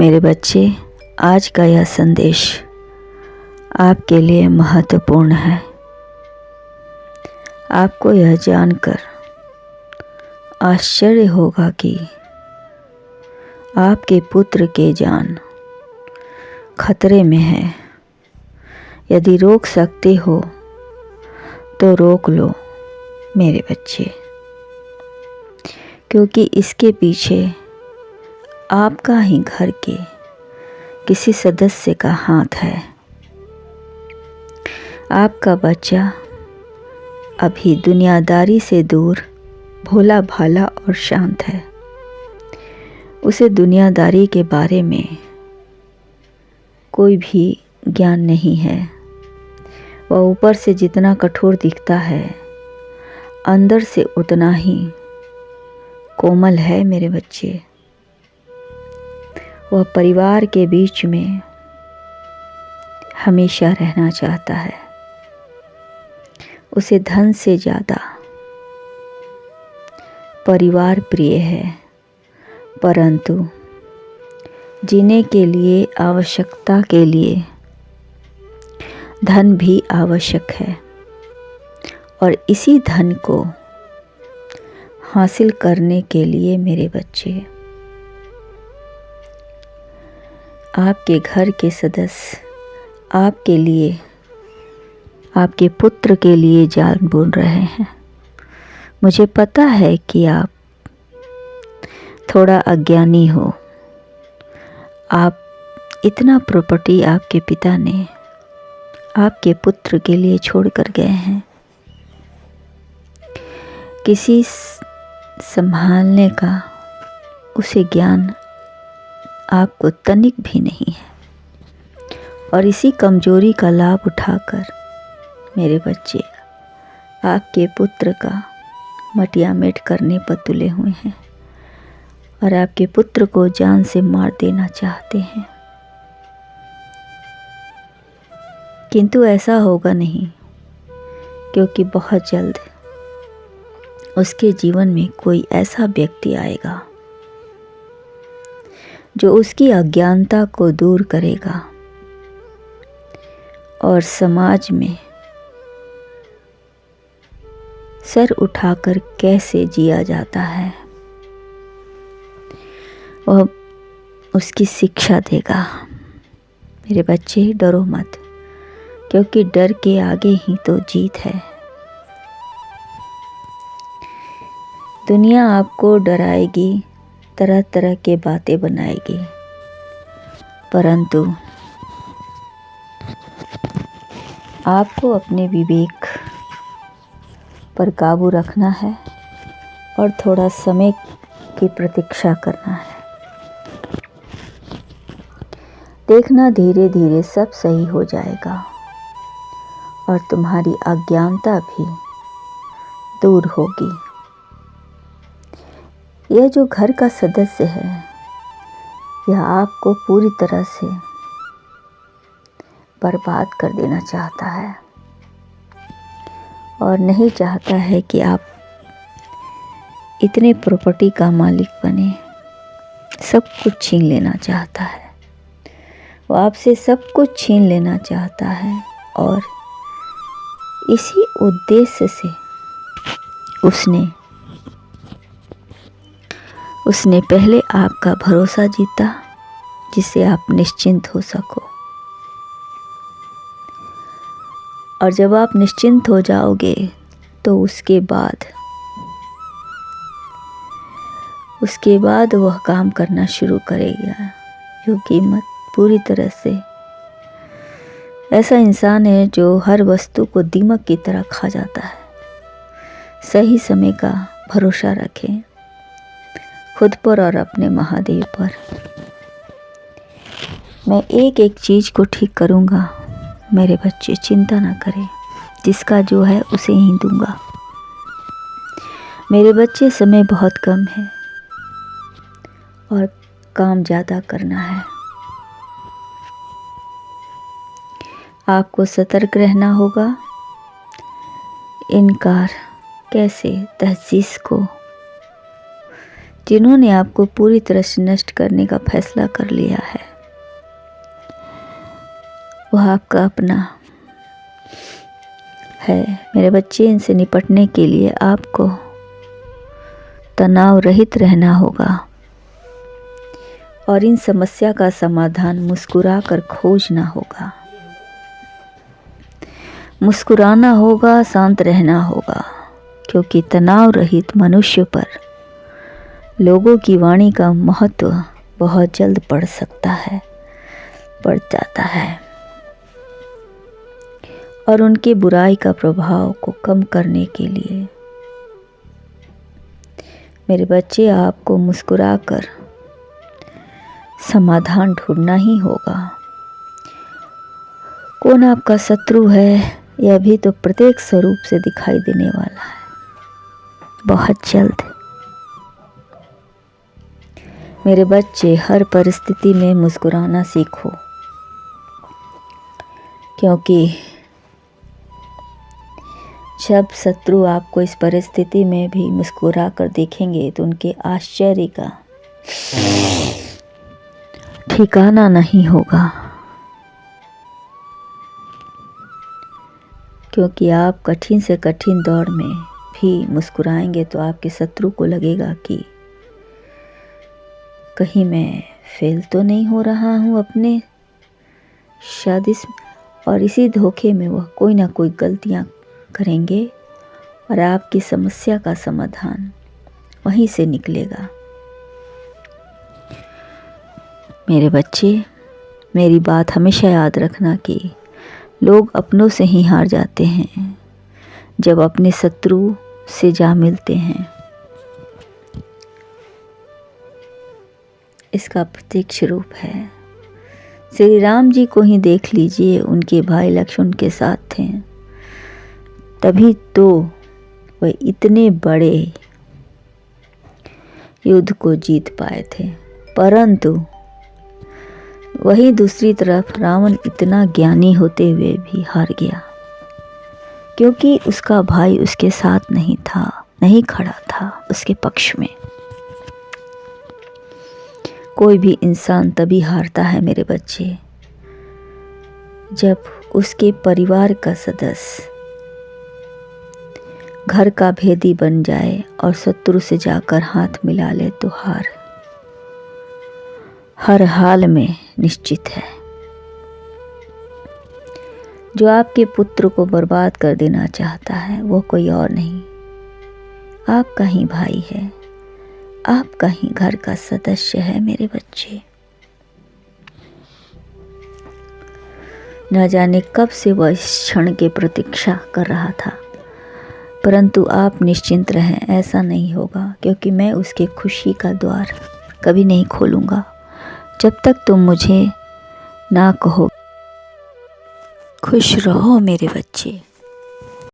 मेरे बच्चे, आज का यह संदेश आपके लिए महत्वपूर्ण है। आपको यह जानकर आश्चर्य होगा कि आपके पुत्र के जान खतरे में है। यदि रोक सकते हो तो रोक लो मेरे बच्चे, क्योंकि इसके पीछे आपका ही घर के किसी सदस्य का हाथ है। आपका बच्चा अभी दुनियादारी से दूर भोला भाला और शांत है। उसे दुनियादारी के बारे में कोई भी ज्ञान नहीं है। वह ऊपर से जितना कठोर दिखता है, अंदर से उतना ही कोमल है मेरे बच्चे। वह परिवार के बीच में हमेशा रहना चाहता है। उसे धन से ज़्यादा परिवार प्रिय है, परंतु जीने के लिए, आवश्यकता के लिए धन भी आवश्यक है। और इसी धन को हासिल करने के लिए मेरे बच्चे, आपके घर के सदस्य आपके लिए, आपके पुत्र के लिए जान बुन रहे हैं। मुझे पता है कि आप थोड़ा अज्ञानी हो। आप इतना प्रॉपर्टी आपके पिता ने आपके पुत्र के लिए छोड़ कर गए हैं। किसी संभालने का उसे ज्ञान आपको तनिक भी नहीं है। और इसी कमजोरी का लाभ उठाकर मेरे बच्चे आपके पुत्र का मटियामेट करने पर तुले हुए हैं और आपके पुत्र को जान से मार देना चाहते हैं। किंतु ऐसा होगा नहीं, क्योंकि बहुत जल्द उसके जीवन में कोई ऐसा व्यक्ति आएगा जो उसकी अज्ञानता को दूर करेगा और समाज में सर उठाकर कैसे जिया जाता है वह उसकी शिक्षा देगा। मेरे बच्चे, डरो मत, क्योंकि डर के आगे ही तो जीत है। दुनिया आपको डराएगी, तरह तरह के बातें बनाएगी, परंतु आपको अपने विवेक पर काबू रखना है और थोड़ा समय की प्रतीक्षा करना है। देखना, धीरे धीरे सब सही हो जाएगा और तुम्हारी अज्ञानता भी दूर होगी। यह जो घर का सदस्य है, यह आपको पूरी तरह से बर्बाद कर देना चाहता है और नहीं चाहता है कि आप इतने प्रॉपर्टी का मालिक बने। सब कुछ छीन लेना चाहता है। वो आपसे सब कुछ छीन लेना चाहता है और इसी उद्देश्य से उसने पहले आपका भरोसा जीता, जिससे आप निश्चिंत हो सको। और जब आप निश्चिंत हो जाओगे तो उसके बाद वह काम करना शुरू करेगा जो कीमत पूरी तरह से ऐसा इंसान है जो हर वस्तु को दीमक की तरह खा जाता है। सही समय का भरोसा रखें खुद पर और अपने महादेव पर। मैं एक एक चीज़ को ठीक करूँगा मेरे बच्चे, चिंता ना करें। जिसका जो है उसे ही दूंगा। मेरे बच्चे, समय बहुत कम है और काम ज़्यादा करना है। आपको सतर्क रहना होगा। इनकार कैसे, तहजीस को जिन्होंने आपको पूरी तरह से नष्ट करने का फैसला कर लिया है, वह आपका अपना है। मेरे बच्चे, इनसे निपटने के लिए आपको तनाव रहित रहना होगा और इन समस्या का समाधान मुस्कुरा कर खोजना होगा। मुस्कुराना होगा, शांत रहना होगा, क्योंकि तनाव रहित मनुष्य पर लोगों की वाणी का महत्व बहुत जल्द बढ़ जाता है और उनके बुराई का प्रभाव को कम करने के लिए मेरे बच्चे, आपको मुस्कुराकर समाधान ढूंढना ही होगा। कौन आपका शत्रु है, यह भी तो प्रत्येक स्वरूप से दिखाई देने वाला है बहुत जल्द। मेरे बच्चे, हर परिस्थिति में मुस्कुराना सीखो, क्योंकि जब शत्रु आपको इस परिस्थिति में भी मुस्कुरा कर देखेंगे तो उनके आश्चर्य का ठिकाना नहीं होगा, क्योंकि आप कठिन से कठिन दौर में भी मुस्कुराएंगे तो आपके शत्रु को लगेगा कि कहीं मैं फेल तो नहीं हो रहा हूँ अपने शादी, और इसी धोखे में वह कोई ना कोई गलतियाँ करेंगे और आपकी समस्या का समाधान वहीं से निकलेगा। मेरे बच्चे, मेरी बात हमेशा याद रखना कि लोग अपनों से ही हार जाते हैं जब अपने शत्रु से जा मिलते हैं। इसका प्रत्यक्ष रूप है। श्री राम जी को ही देख लीजिए, उनके भाई लक्ष्मण के साथ थे, तभी तो वह इतने बड़े युद्ध को जीत पाए थे। परंतु वहीं दूसरी तरफ रावण इतना ज्ञानी होते हुए भी हार गया, क्योंकि उसका भाई उसके साथ नहीं था, नहीं खड़ा था उसके पक्ष में। कोई भी इंसान तभी हारता है मेरे बच्चे, जब उसके परिवार का सदस्य घर का भेदी बन जाए और शत्रु से जाकर हाथ मिला ले तो हार हर हाल में निश्चित है। जो आपके पुत्र को बर्बाद कर देना चाहता है वो कोई और नहीं, आपका ही भाई है, आपका ही घर का सदस्य है मेरे बच्चे। न जाने कब से वह इस क्षण की प्रतीक्षा कर रहा था, परंतु आप निश्चिंत रहें, ऐसा नहीं होगा, क्योंकि मैं उसके खुशी का द्वार कभी नहीं खोलूँगा जब तक तुम मुझे ना कहो। खुश रहो मेरे बच्चे।